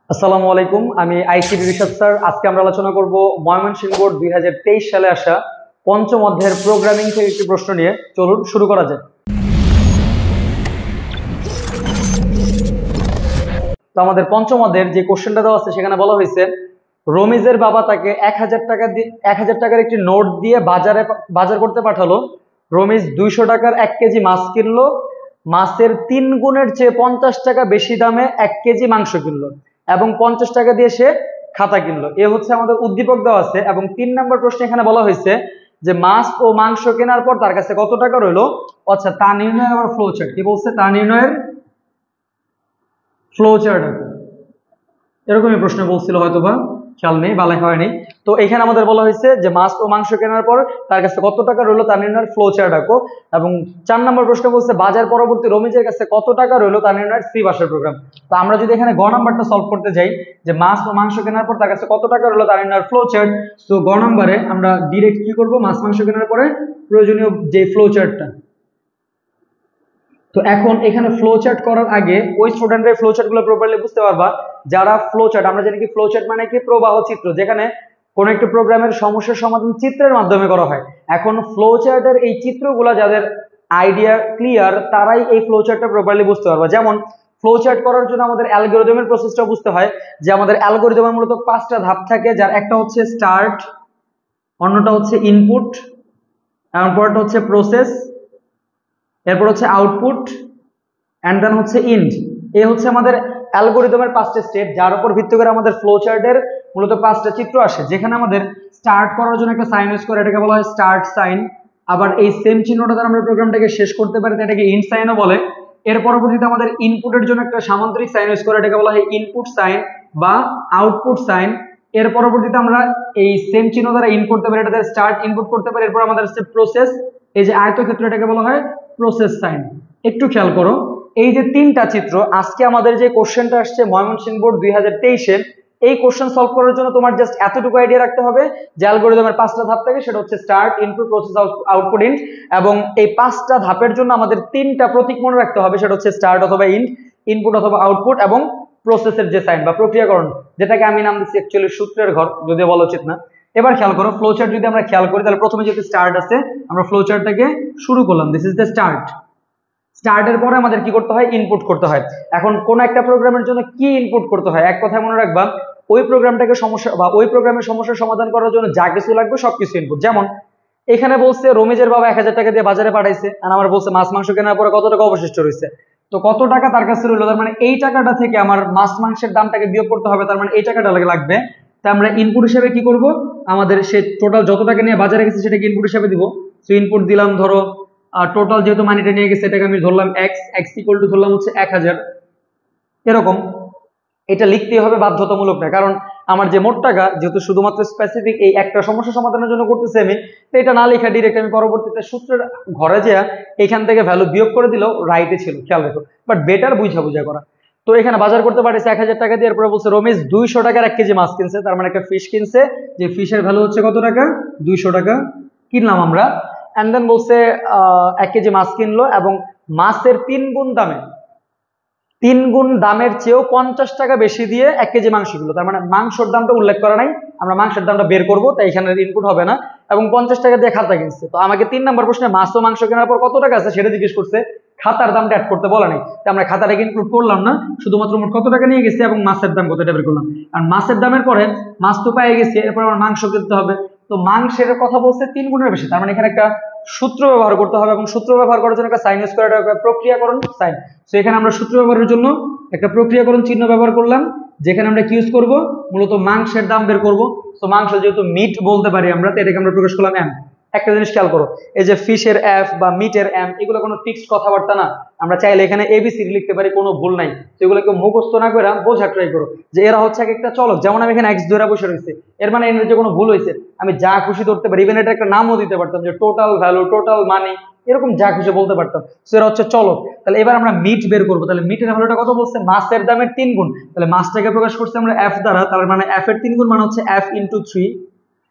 আসসালামু আলাইকুম, আমি আইসিটি রিশাদ স্যার। আজকে আমরা আলোচনা করব ময়মনসিংহ বোর্ড 2023 সালে আসা পঞ্চম অধ্যায়ের প্রোগ্রামিং থেকে একটি প্রশ্ন নিয়ে। চলুন শুরু করা যাক। তো আমাদের পঞ্চম অধ্যায়ের যে কোশ্চেনটা দেওয়া আছে সেখানে বলা হয়েছে, রমিজের বাবা তাকে 1000 টাকা দিয়ে 1000 টাকার একটি নোট দিয়ে বাজার করতে পাঠালো। রমিজ 200 টাকার 1 কেজি মাছ কিনলো। মাছের 3 গুণের চেয়ে 50 টাকা বেশি দামে 1 কেজি মাংস কিনলো এবং 50 টাকা দিয়ে সে খাতা কিনলো। এ হচ্ছে আমাদের উদ্দীপক দেওয়া আছে। এবং 3 নম্বর প্রশ্ন এখানে বলা হয়েছে যে মাছ ও মাংস কেনার পর তার কাছে কত টাকা রইলো। আচ্ছা, তা নির্ণয়ের আবার ফ্লো চার্ট কি বলছে, তা নির্ণয়ের ফ্লো চার্ট এরকমই প্রশ্ন বলছিল, হয়তো বা খেয়াল নেই, বালাই হয়নি। তো এখানে আমাদের বলা হয়েছে যে মাছ ও মাংস কেনার পর তার কাছে কত টাকা রইলো তা নির্ণয়ের ফ্লো চার্ট আঁকো। এবং 4 নম্বর প্রশ্ন বলছে বাজার পরবর্তী রমিজের কাছে কত টাকা রইলো তা নির্ণয়ের সি ভাষার প্রোগ্রাম। তো আমরা যদি এখানে গ নাম্বারটা সলভ করতে যাই যে মাছ ও মাংস কেনার পর তার কাছে কত টাকা রইলো তা নির্ণয়ের ফ্লো চার্ট, তো গ নাম্বারে আমরা ডিরেক্ট কি করব, মাছ মাংস কেনার পরে প্রয়োজনীয় যে ফ্লো চার্টটা। তো এখন এখানে ফ্লো চার্ট করার আগে ওই স্টুডেন্টরা ফ্লো চার্ট গুলো প্রপারলি বুঝতে পারবা যারা ফ্লো চার্ট, আমরা জানি কি ফ্লো চার্ট মানে কি, প্রবাহ চিত্র, যেখানে কোন একটা প্রোগ্রামের সমস্যার সমাধান চিত্রের মাধ্যমে করা হয়। এখন ফ্লো চার্টের এই চিত্রগুলো যাদের আইডিয়া ক্লিয়ার তারাই এই ফ্লো চার্টটা প্রপারলি বুঝতে পারবা। যেমন ফ্লো চার্ট করার জন্য আমাদের অ্যালগরিদমের প্রসেসটা বুঝতে হয়, যে আমাদের অ্যালগরিদমের মূলত 5টা ধাপ থাকে, যার একটা হচ্ছে স্টার্ট, অন্যটা হচ্ছে ইনপুট, এরপরটা হচ্ছে প্রসেস, এরপর হচ্ছে আউটপুট, এন্ড দেন হচ্ছে ইন্ড। এ হচ্ছে আমাদের অ্যালগরিদমের 5টা স্টেপ, যার উপর ভিত্তি করে আমাদের ফ্লো চার্টের মূলত 5টা চিত্র আসে। যেখানে আমাদের স্টার্ট করার জন্য একটা সাইন ইউজ করে, এটাকে বলা হয় স্টার্ট সাইন। আবার এই সেম চিহ্নটা দ্বারা আমরা প্রোগ্রামটাকে শেষ করতে পারি, এটাকে ইন্ড সাইনও বলে। এর পরবর্তীতে আমাদের ইনপুটের জন্য একটা সামান্তরিক সাইন ইউজ করে, এটাকে বলা হয় ইনপুট সাইন বা আউটপুট সাইন। এর পরবর্তীতে আমরা এই সেম চিহ্ন দ্বারা ইন করতে পারি, এটাতে স্টার্ট ইনপুট করতে পারি। এরপর আমাদের হচ্ছে প্রসেস, এই যে আয়তক্ষেত্র, এটাকে বলা হয় প্রসেস সাইন। একটু খেয়াল করো, এই যে 3টা চিত্র, আজকে আমাদের যে কোশ্চেনটা আসছে ময়মনসিংহ বোর্ড 2023-এ, এই কোশ্চেন সলভ করার জন্য তোমার জাস্ট এতটুকু আইডিয়া রাখতে হবে যে অ্যালগরিদমের 5টা ধাপ থাকে, সেটা হচ্ছে স্টার্ট, ইনপুট, প্রসেস, আউটপুট, ইন্ড। এবং এই 5টা ধাপের জন্য আমাদের 3টা প্রতীক মনে রাখতে হবে, সেটা হচ্ছে স্টার্ট অথবা ইন্ড, ইনপুট অথবা আউটপুট এবং প্রসেসের যে সাইন বা প্রক্রিয়াকরণ, যেটাকে আমি নাম দিচ্ছি অ্যাকচুয়ালি সূত্রের ঘর, যদিও বলা উচিত না। এবার খেয়াল করো, ফ্লো চার্ট যদি আমরা খেয়াল করি, তাহলে প্রথমে যেহেতু স্টার্ট আছে, আমরা ফ্লো চার্টটাকে শুরু করলাম, দিস ইজ দ্য স্টার্ট। স্টার্টের পরে আমাদের কি করতে হয়, ইনপুট করতে হয়। এখন কোন একটা প্রোগ্রামের জন্য কি ইনপুট করতে হয়, এক কথায় মনে রাখবা, ওই প্রোগ্রামটাকে সমস্যা বা ওই প্রোগ্রামের সমস্যার সমাধান করার জন্য যা কিছু লাগবে সবকিছু ইনপুট। যেমন এখানে বলছে রমিজের বাবা 1000 টাকা দিয়ে বাজারে পাঠাইছে, আর আমার বলছে মাছ মাংস কেনার পরে কত টাকা অবশিষ্ট রয়েছে। তো কত টাকা তার কাছে রইলো, তার মানে এই টাকাটা থেকে আমার মাছ মাংসের দামটাকে বিয়োগ করতে হবে, তার মানে এই টাকাটা লাগবে। তাই আমরা ইনপুট হিসেবে কি করব, আমাদের সে টোটাল যত টাকা নিয়ে বাজারে গেছে সেটাকে ইনপুট হিসেবে দিব। সো ইনপুট দিলাম, ধরো টোটাল যেহেতু মানিটা নিয়ে গেছে, এটাকে আমি ধরলাম এক্স ইকুয়াল টু ধরলাম হচ্ছে 1000। এরকম এটা লিখতেই হবে, বাধ্যতামূলক না, কারণ আমার যে মোট টাকা যেহেতু শুধুমাত্র স্পেসিফিক এই একটা সমস্যা সমাধানের জন্য করতেছি আমি, তো এটা না লেখা ডিরেক্ট আমি পরবর্তীতে সূত্রের ঘরে যেয়ে এখান থেকে ভ্যালু বিয়োগ করে দিলেও রাইটে ছিল, খেয়াল রেখো। বাট বেটার বুঝা করা। তো এখানে বাজার করতে পারিস 1000 টাকা দিয়ে, এরপরে বলছে রমেশ 200 টাকার 1 কেজি মাছ কিনছে, তার মানে একটা ফিশ কিনছে, যে ফিশের ভ্যালু হচ্ছে কত টাকা, 200 টাকা কিনলাম আমরা। এন্ড দেন বলছে 1 কেজি মাছ কিনলো এবং মাছের 3 গুণ দামে, 3 গুণ দামের চেয়েও 50 টাকা বেশি দিয়ে 1 কেজি মাংস কিনলো। তার মানে মাংসের দামটা উল্লেখ করা নাই, আমরা মাংসের দামটা বের করবো, তাই এখানে ইনপুট হবে না। এবং 50 টাকা দিয়ে খাতা কিনছে। তো আমাকে 3 নম্বর প্রশ্নে মাছ ও মাংস কেনার পর কত টাকা আছে সেটা জিজ্ঞেস করছে, খাতার দামটা অ্যাড করতে বলা নেই, তাই আমরা খাতাটাকে ইনক্লুড করলাম না, শুধুমাত্র মোট কত টাকা নিয়ে গেছে এবং মাছের দাম কতটা বের করলাম। আর মাছের দামের পরে মাছ তো পেয়ে গেছে, এরপর আমার মাংস কিনতে হবে। তো মাংসের কথা বলছে 3 গুণের বেশি, তার মানে এখানে একটা সূত্র ব্যবহার করতে হবে, এবং সূত্র ব্যবহার করার জন্য একটা সাইন ইউজ করা, একটা প্রক্রিয়াকরণ সাইন। তো এখানে আমরা সূত্র ব্যবহারের জন্য একটা প্রক্রিয়াকরণ চিহ্ন ব্যবহার করলাম, যেখানে আমরা কি ইউজ করব, মূলত মাংসের দাম বের করব। তো মাংস যেহেতু মিট বলতে পারি আমরা, তো এটাকে আমরা প্রকাশ করলাম এম। একটা জিনিস খেয়াল করো, এই যে ফিশের এফ বা মিটের এম, এগুলো কোনো ফিক্সড কথাবার্তা না, আমরা চাইলে এখানে এবিসিডি লিখতে পারি, কোনো ভুল নাই। তো এগুলোকে মুখস্থ না করে বোঝা ট্রাই করো যে এরা হচ্ছে একটা চলক। যেমন আমি এখানে এক্স ধরে বসে রয়েছে, এর মানে এর যে কোনো ভুল হয়েছে আমি যা খুশি ধরতে পারি, ইভেন এটা একটা নামও দিতে পারতাম, যে টোটাল ভ্যালু, টোটাল মানি, এরকম যা খুশি বলতে পারতাম। সেটা হচ্ছে চলক। তাহলে এবার আমরা মিট বের করবো, তাহলে মিটের ভ্যালুটা কত বলছে, মাছের দামের 3 গুণ, তাহলে মাছটাকে প্রকাশ করছি আমরা এফ দ্বারা, তার মানে এফ এর 3 গুণ মানে হচ্ছে এফ ইন্টু 3,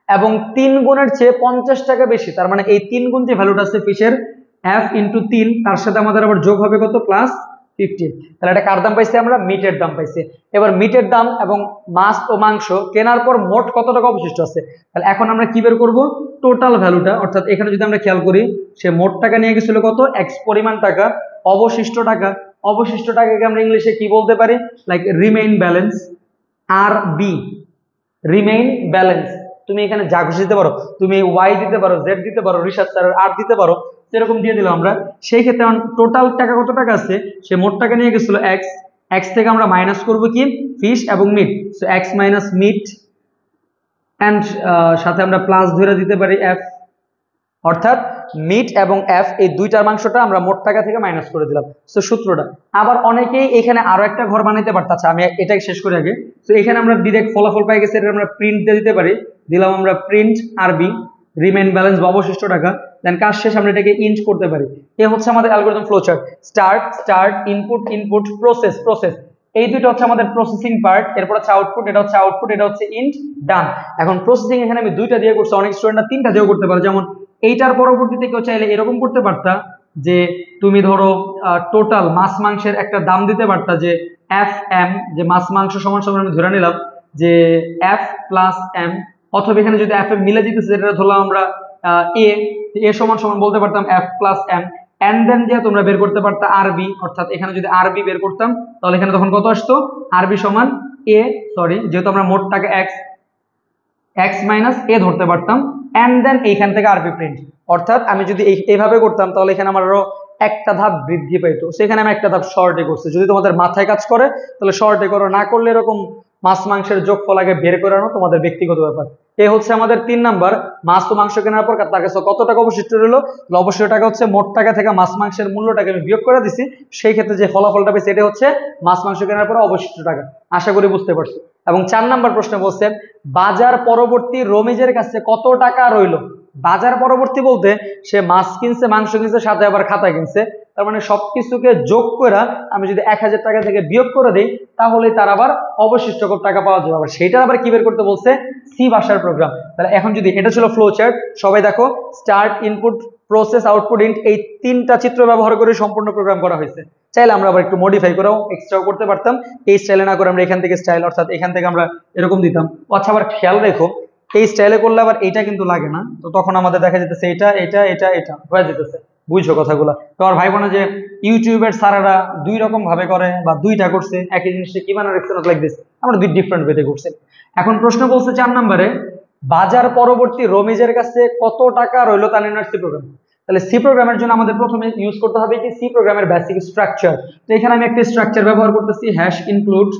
এবং 3 গুণের চেয়ে 50 টাকা বেশি, তার মানে এই 3 গুণ যে ভ্যালুটা আছে ফিশের, এফ ইন্টু 3, তার সাথে আমাদের আবার যোগ হবে কত, প্লাস 50। তাহলে এটা কার দাম পাইছি আমরা? মিটের দাম পাইছি। এবার মিটের দাম এবং মাছ ও মাংস কেনার পর মোট কত টাকা অবশিষ্ট আছে, তাহলে এখন আমরা কি বের করব? টোটাল ভ্যালুটা। অর্থাৎ এখানে যদি আমরা খেয়াল করি, সে মোট টাকা নিয়ে গেছিল কত? এক্স পরিমাণ টাকা, অবশিষ্ট টাকা। অবশিষ্ট টাকাকে আমরা ইংলিশে কি বলতে পারি? লাইক রিমেইন ব্যালেন্স, আর বি, রিমেইন ব্যালেন্স। তুমি এখানে যা খুশি দিতে পারো, তুমি ওয়াই দিতে পারো, জেড দিতে পারো, রিসার্চ আর দিতে পারো, সেরকম দিয়ে দিলাম আমরা। সেই ক্ষেত্রে টোটাল টাকা কত টাকা আছে? সে মোট টাকা নিয়ে গেছিল এক্স, এক্স থেকে আমরা মাইনাস করব কি? ফিশ এবং meat. So X minus meat and সাথে আমরা প্লাস ধরে দিতে পারি এফ। অর্থাৎ মিট এবং এফ এই দুইটার মাংসটা আমরা মোট টাকা থেকে মাইনাস করে দিলাম। সো সূত্রটা। আবার অনেকেই এখানে আরো একটা ঘর বানাইতে পারতাছে, আমি এটাকে শেষ করি আগে। তো এখানে আমরা ডিরেক্ট ফলাফল পাই গেছে, এটা আমরা প্রিন্ট দিয়ে দিতে পারি। দিলাম আমরা প্রিন্ট আরবি, রিমেইন ব্যালেন্স বা অবশিষ্ট টাকা। দেন কাজ শেষ আমরা এটাকে ইন্ট করতে পারি। এ হচ্ছে আমাদের algorithm flow chart. Start, input, process. এই দুটো হচ্ছে আমাদের প্রসেসিং পার্ট। এরপর হচ্ছে আউটপুট, এটা হচ্ছে আউটপুট, এটা হচ্ছে ইন্ট, ডান। এখন প্রসেসিং এখানে আমি দুইটা দিয়ে করছি, অনেক স্টুডেন্টরা তিনটা দিয়েও করতে পারে। যেমন এইটার পরবর্তীতে কেউ চাইলে এরকম করতে পারতা যে তুমি ধরো টোটাল মাছ মাংসের একটা দাম দিতে পারতা যে এফ এম, যে মাছ মাংস সমান সমান আমি ধরে নিলাম যে এফ প্লাস এম, অথবা এখানে যদি এফ এম মিলে যেতেছে যেটা ধরলাম আমরা এ সমান সমান বলতে পারতাম F plus M. And then যে তোমরা বের করতে পারতা আরবি, অর্থাৎ এখানে যদি আরবি বের করতাম তাহলে এখানে তখন কত আসতো? আরবি সমান এ, সরি যেহেতু আমরা মোট টাকা এক্স মাইনাস এ ধরতে পারতাম, এন্ড দেন এইখান থেকে আরবি প্রিন্ট। অর্থাৎ আমি যদি এইভাবে করতাম তাহলে এখানে আমার আরো একটা ধাপ বৃদ্ধি পাইতো। সেখানে আমি একটা ধাপ শর্টে করছি। যদি তোমাদের মাথায় কাজ করে তাহলে শর্টে করো, না করলে এরকম মাছ মাংসের যোগফল আগে বের করে আনো, তোমাদের ব্যক্তিগত ব্যাপার। এই হচ্ছে আমাদের 3 নাম্বার। মাছ ও মাংস কেনার পর তার কাছে কত টাকা অবশিষ্ট রইলো? অবশিষ্ট টাকা হচ্ছে মোট টাকা থেকে মাছ মাংসের মূল্যটাকে আমি বিয়োগ করে দিছি, সেই ক্ষেত্রে যে ফলাফলটা পেয়েছি এটা হচ্ছে মাছ মাংস কেনার পর অবশিষ্ট টাকা। আশা করি বুঝতে পারছো। এবং 4 নাম্বার প্রশ্ন বলছে বাজার পরবর্তী রমিজের কাছে কত টাকা রইলো। বাজার পরবর্তী বলতে সে মাছ কিনছে, মাংস কিনছে, সাথে আবার খাতা কিনছে। তার মানে সবকিছুকে যোগ করে আমি যদি 1000 টাকা থেকে বিয়োগ করে দিই তাহলে তার আবার অবশিষ্ট কত টাকা পাওয়া যাবে। আবার সেটা আবার কি বের করতে বলছে? সি ভাষার প্রোগ্রাম। তাহলে এখন যদি এটা ছিল ফ্লো চার্ট, সবাই দেখো start, input, process, output, int, এই 3টা চিত্র ব্যবহার করে সম্পূর্ণ প্রোগ্রাম করা হয়েছে। চাইলে আমরা আবার একটু মডিফাই করেও এক্সট্রাও করতে পারতাম। এই স্টাইলে না করে আমরা এখান থেকে স্টাইল, অর্থাৎ এখান থেকে আমরা এরকম দিতাম। আচ্ছা আবার খেয়াল রেখো, এই স্টাইলে করলে আবার এইটা কিন্তু লাগে না, তো তখন আমাদের দেখা যেতেছে এটা এটা এটা এটা হয়ে যেতেছে। বুঝছো কথাগুলো? তো আর ভাই বোনা যে ইউটিউবের স্যারেরা 2 রকম ভাবে করে বা 2টা করছে, একই জিনিসটা কি বানানো রেখেছে লাইক দিস, আমরা 2 ডিফারেন্ট ওয়েতে করছি। এখন প্রশ্ন বলছে 4 নম্বরে বাজার পরবর্তী রমিজের কাছে কত টাকা রইলো তা নির্ণয় সি প্রোগ্রাম। তাহলে সি প্রোগ্রামের জন্য আমাদের প্রথমে ইউজ করতে হবে কি? সি প্রোগ্রামের বেসিক স্ট্রাকচার। তো এখানে আমি একটা স্ট্রাকচার ব্যবহার করতেছি, হ্যাশ ইনক্লুড,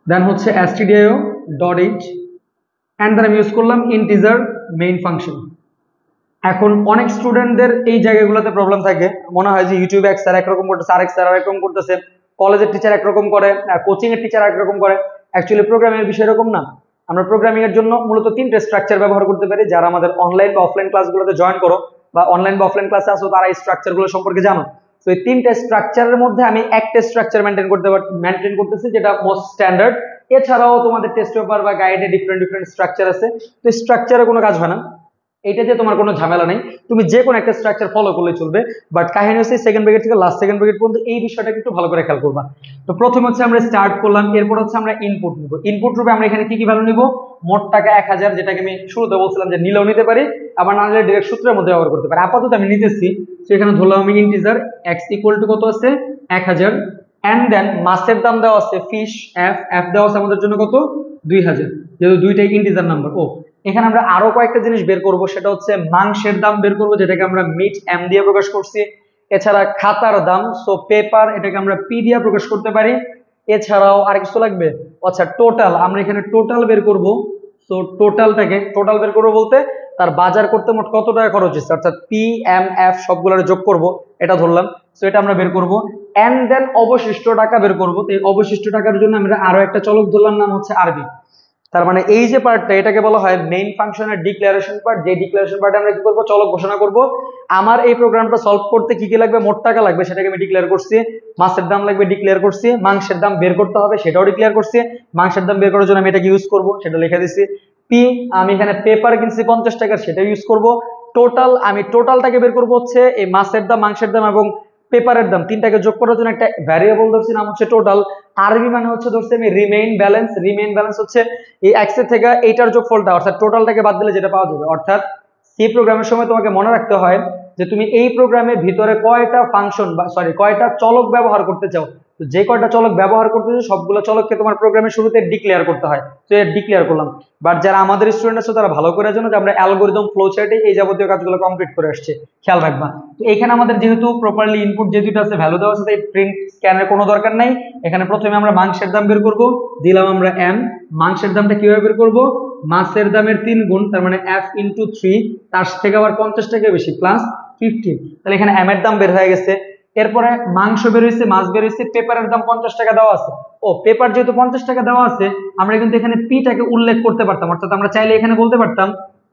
দেন হচ্ছে stdio ডট ইট, এন্ড দেন আমি ইউজ করলাম ইন্টিজার মেইন ফাংশন। এখন অনেক স্টুডেন্টদের এই জায়গাগুলোতে প্রবলেম থাকে, মনে হয় যে ইউটিউবে এক স্যার একরকম করতেছে, আরেক স্যার আরেক রকম করতেছে, কলেজের টিচার একরকম করে, কোচিং এর টিচার একরকম করে। অ্যাকচুয়ালি প্রোগ্রামিং এর বিষয় এরকম না। আমরা প্রোগ্রামিং এর জন্য মূলত 3টে স্ট্রাকচার ব্যবহার করতে পারি। যারা আমাদের অনলাইন বা অফলাইন ক্লাসগুলোতে জয়েন করো বা অনলাইন বা অফলাইন ক্লাসে আসো তারা এই স্ট্রাকচারগুলো সম্পর্কে জানো। তো এই 3টে স্ট্রাকচারের মধ্যে আমি একটা স্ট্রাকচার মেনটেন করতেছি যেটা মোস্ট স্ট্যান্ডার্ড। এছাড়াও তোমাদের টেস্ট পেপার বা গাইডে ডিফারেন্ট স্ট্রাকচার আছে। তো স্ট্রাকচারে কোনো কাজ হয় না, এটা যে তোমার কোনো ঝামেলা নেই, তুমি যে কোনো একটা স্ট্রাকচার ফলো করলে চলবে। বাট কাহিনী হচ্ছে সেকেন্ড ব্র্যাকেট থেকে লাস্ট সেকেন্ড ব্র্যাকেট পর্যন্ত এই বিষয়টা একটু ভালো করে খেয়াল করবা। তো প্রথমে হচ্ছে আমরা স্টার্ট করলাম, এরপর হচ্ছে আমরা ইনপুট নিব। ইনপুট রূপে আমরা এখানে কি কি ভ্যালু নিব? মোট টাকা 1000, যেটাকে আমি শুরুতে বলছিলাম যে নিলেও নিতে পারি, আবার না নিলে ডাইরেক্ট সূত্রের মধ্যে ব্যবহার করতে পারি। আপাতত আমি নিতেছি, তো এখানে ধরলাম আমি ইন্টিজার x ইকুয়াল টু কত আছে? 1000, এন্ড দেন মাছের দাম দেওয়া আছে ফিশ এফ দেওয়া আছে আমাদের জন্য কত? 2000, যেহেতু দুইটাই ইন্টিজার নাম্বার। এখানে আমরা আরো কয়েকটা জিনিস বের করব, সেটা হচ্ছে মাংসের দাম বের করব, যেটাকে আমরা মিট এম দিয়ে প্রকাশ করছি। এছাড়া খাতার দাম, সো পেপার, এটাকে আমরা পি দিয়ে প্রকাশ করতে পারি। এছাড়াও আর কিছু লাগবে? আচ্ছা টোটাল, আমরা এখানে টোটাল বের করব। সো টোটাল বের করবো বলতে তার বাজার করতে মোট কত টাকা খরচ হচ্ছে, অর্থাৎ পি এম এফ সবগুলোর যোগ করব, এটা ধরলাম। সো এটা আমরা বের করব, এন্ড দেন অবশিষ্ট টাকা বের করব। তো এই অবশিষ্ট টাকার জন্য আমরা আরো একটা চলক ধরলাম, নাম হচ্ছে আরবি। তার মানে এই যে পার্টটা, এটাকে বলা হয় মেইন ফাংশনের ডিক্লারেশন পার্ট। যে ডিক্লারেশন পার্টে আমরা কি করব? চলক ঘোষণা করব। আমার এই প্রোগ্রামটা সলভ করতে কি কি লাগবে? মোট টাকা লাগবে, সেটাকে আমি ডিক্লেয়ার করছি। মাছের দাম লাগবে, ডিক্লেয়ার করছি। মাংসের দাম বের করতে হবে, সেটাও ডিক্লেয়ার করছি। মাংসের দাম বের করার জন্য আমি এটাকে ইউজ করব, সেটা লিখে দিছি। পি, আমি এখানে পেপার কিনছি 50 টাকার, সেটা ইউজ করব। টোটাল, আমি টোটালটাকে বের করব হচ্ছে এই মাছের দাম, মাংসের দাম এবং পেপারের দাম, তিনটাকে যোগ করার জন্য একটা ভ্যারিয়েবল ধরছি, নাম হচ্ছে টোটাল। আরবি মানে হচ্ছে ধরছি আমি রিমেইন ব্যালেন্স। রিমেইন ব্যালেন্স হচ্ছে এই এক্স এর থেকে এইটার যোগফলটা, অর্থাৎ টোটালটাকে বাদ দিলে যেটা পাওয়া যাবে। অর্থাৎ সি প্রোগ্রামের সময় তোমাকে মনে রাখতে হয় যে তুমি এই প্রোগ্রামের ভিতরে কয়টা ফাংশন বা কয়টা চলক ব্যবহার করতে চাও। তো যে কয়টা চলক ব্যবহার করতে চাও সবগুলো চলককে তোমার প্রোগ্রামের শুরুতে ডিক্লেয়ার করতে হয়। তো ডিক্লেয়ার করলাম। বাট যারা আমাদের স্টুডেন্ট আছে তারা ভালো করে জানো যে আমরা অ্যালগরিদম ফ্লো চার্টে এই যাবতীয় কাজগুলো কমপ্লিট করে আসছে, খেয়াল রাখবা। তো এখানে আমাদের যেহেতু প্রপারলি ইনপুট যে দুটো আছে, ভ্যালু দেওয়া আছে, তাই প্রিন্ট স্ক্যানের কোনো দরকার নাই। এখানে প্রথমে আমরা মাংসের দাম বের করব, দিলাম আমরা এম। মাংসের দামটা কিভাবে বের করব, মাছের দামের 3 গুণ, তার মানে f ইন্টু 3, তার থেকে আবার 50 টাকা বেশি প্লাস 15। তাহলে এখানে এম এর দাম বের হয়ে গেছে। এরপরে মাংস বের হয়েছে, মাছ বের হয়েছে, পেপারের দাম 50 টাকা দেওয়া আছে। ও পেপার যেহেতু 50 টাকা দেওয়া আছে, আমরা কিন্তু এখানে পিটাকে উল্লেখ করতে পারতাম, অর্থাৎ আমরা চাইলে এখানে বলতে পারতাম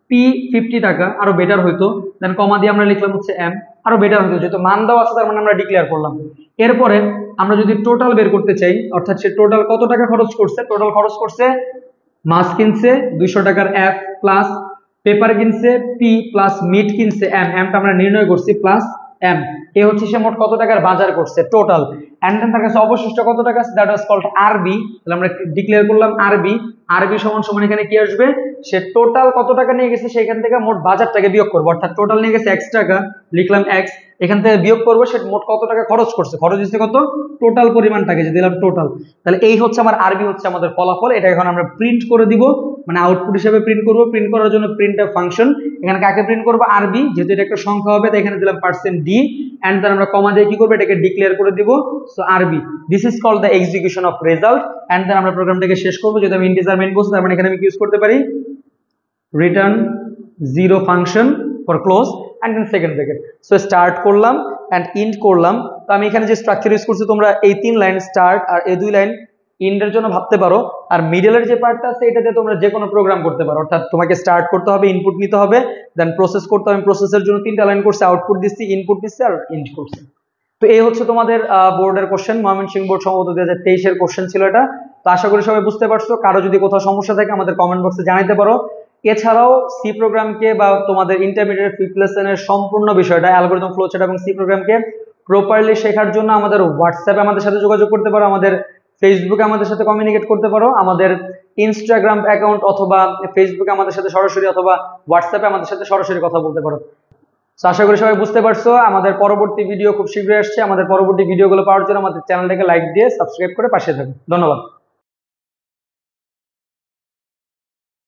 পি 50 টাকা, আরো বেটার হইতো। দেন কমা দিয়ে আমরা লিখলাম হচ্ছে এম, আরো বেটার হতো, যেহেতু মান দেওয়া আছে তার মানে আমরা ডিক্লেয়ার করলাম। এরপরে আমরা যদি টোটাল বের করতে চাই, অর্থাৎ সে টোটাল কত টাকা খরচ করছে, টোটাল খরচ করছে মাছ কিনছে 200 টাকার এফ, প্লাস পেপার কিনছে পি, প্লাস মিট কিনছে এম, এমটা আমরা নির্ণয় করছি প্লাস এম। এ হচ্ছে সে মোট কত টাকার বাজার করছে টোটাল। এন্ড দেন তার কাছে অবশিষ্ট কত টাকা আছে, দ্যাট ওয়াজ কল্ড আরবি। তাহলে আমরা ডিক্লেয়ার করলাম আরবি। আরবি সমান সমান এখানে কি আসবে, সে টোটাল কত টাকা নিয়ে গেছে সেখান থেকে মোট বাজারটাকে বিয়োগ করবো, অর্থাৎ টোটাল নিয়ে গেছে x টাকা, লিখলাম x, এখান থেকে বিয়োগ করবো সে মোট কত টাকা খরচ করছে, খরচ হচ্ছে কত, টোটাল পরিমাণটাকে যে দিলাম টোটাল। তাহলে এই হচ্ছে আমার আরবি, হচ্ছে আমাদের ফলাফল। এটা এখন আমরা প্রিন্ট করে দিব, মানে আউটপুট হিসেবে প্রিন্ট করব। প্রিন্ট করার জন্য প্রিন্টএফ ফাংশন, এখানে কাকে প্রিন্ট করব, আরবি, যেহেতু এটা একটা সংখ্যা হবে তাই এখানে দিলাম %d, এন্ড দেন আমরা কমা দিয়ে কি করব, এটাকে ডিক্লেয়ার করে দিব, সো আরবি। This is called the execution of result. And then আমরা প্রোগ্রামটাকে শেষ করব, যেহেতু আমি ইন্টিজার মেইন বলছি তার মানে এখানে আমি ইউজ করতে পারি return 0 function for close and then second bracket. So start করলাম এন্ড ইন্ড করলাম। তো আমি এখানে যে স্ট্রাকচার ইউজ করছি, তোমরা এই 3 লাইন স্টার্ট আর এই 2 লাইন ইন্ডের জন্য ভাবতে পারো। আর মিডলের যে পার্টটা আছে এটাতে তোমরা যে কোনো প্রোগ্রাম করতে পারো, অর্থাৎ তোমাকে স্টার্ট করতে হবে, ইনপুট নিতে হবে, দেন প্রসেস করতে হবে। প্রসেসের জন্য 3টা লাইন করছে, আউটপুট দিচ্ছি, ইনপুট দিচ্ছি আর ইন্ড করছি। তো এই হচ্ছে তোমাদের বোর্ডের কোশ্চেন, ময়মনসিংহ বোর্ড সম্ভবত 2023 এর কোশ্চেন ছিল এটা। তো আশা করি সবাই বুঝতে পারছো। কারো যদি কোথাও সমস্যা থাকে আমাদের কমেন্ট বক্সে জানাতে পারো। এছাড়াও সি প্রোগ্রামকে বা তোমাদের ইন্টারমিডিয়েট ফিফথ লেসনের সম্পূর্ণ বিষয়টা অ্যালগরিদম ফ্লোচার্ট এবং সি প্রোগ্রামকে প্রপারলি শেখার জন্য আমাদের হোয়াটসঅ্যাপে আমাদের সাথে যোগাযোগ করতে পারো, আমাদের ফেসবুকে আমাদের সাথে কমিউনিকেট করতে পারো, আমাদের ইনস্টাগ্রাম অ্যাকাউন্ট অথবা ফেসবুকে আমাদের সাথে সরাসরি অথবা হোয়াটসঅ্যাপে আমাদের সাথে সরাসরি কথা বলতে পারো। তো আশা করি সবাই বুঝতে পারছো। আমাদের পরবর্তী ভিডিও খুব শীঘ্রই আসছে। আমাদের পরবর্তী ভিডিওগুলো পাওয়ার জন্য আমাদের চ্যানেলটাকে লাইক দিয়ে সাবস্ক্রাইব করে পাশে থাকুন। ধন্যবাদ।